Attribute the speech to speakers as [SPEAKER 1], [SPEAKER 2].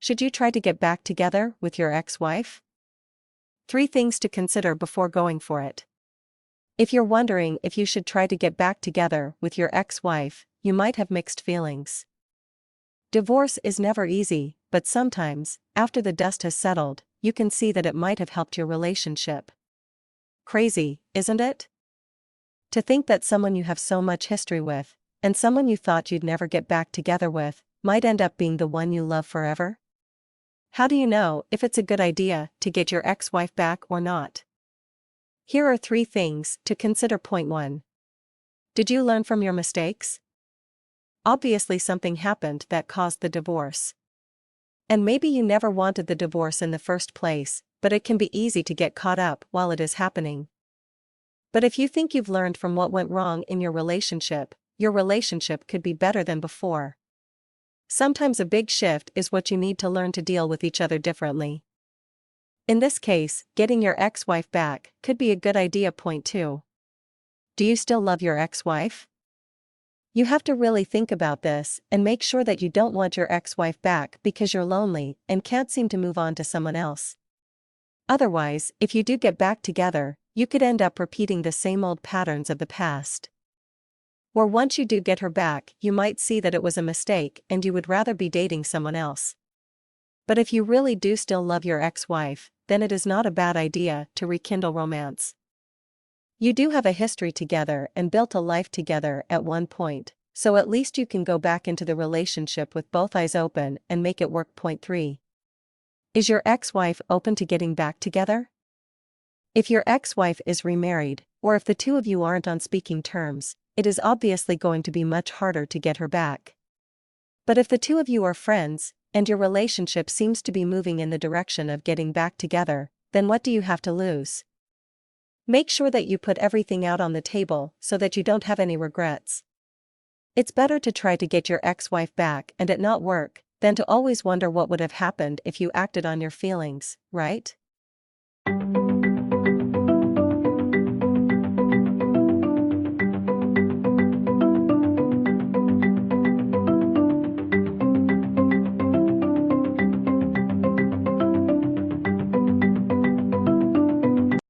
[SPEAKER 1] Should you try to get back together with your ex-wife? 3 things to consider before going for it. If you're wondering if you should try to get back together with your ex-wife, you might have mixed feelings. Divorce is never easy, but sometimes, after the dust has settled, you can see that it might have helped your relationship. Crazy, isn't it? To think that someone you have so much history with, and someone you thought you'd never get back together with, might end up being the one you love forever? How do you know if it's a good idea to get your ex-wife back or not? Here are 3 things to consider. Point 1. Did you learn from your mistakes? Obviously something happened that caused the divorce. And maybe you never wanted the divorce in the first place, but it can be easy to get caught up while it is happening. But if you think you've learned from what went wrong in your relationship could be better than before. Sometimes a big shift is what you need to learn to deal with each other differently. In this case, getting your ex-wife back could be a good idea. Point 2. Do you still love your ex-wife? You have to really think about this and make sure that you don't want your ex-wife back because you're lonely and can't seem to move on to someone else. Otherwise, if you do get back together, you could end up repeating the same old patterns of the past. Or once you do get her back, you might see that it was a mistake and you would rather be dating someone else. But if you really do still love your ex-wife, then it is not a bad idea to rekindle romance. You do have a history together and built a life together at one point, so at least you can go back into the relationship with both eyes open and make it work. Point 3. Is your ex-wife open to getting back together? If your ex-wife is remarried, or if the two of you aren't on speaking terms, it is obviously going to be much harder to get her back. But if the two of you are friends, and your relationship seems to be moving in the direction of getting back together, then what do you have to lose? Make sure that you put everything out on the table so that you don't have any regrets. It's better to try to get your ex-wife back and it not work, than to always wonder what would have happened if you acted on your feelings, right?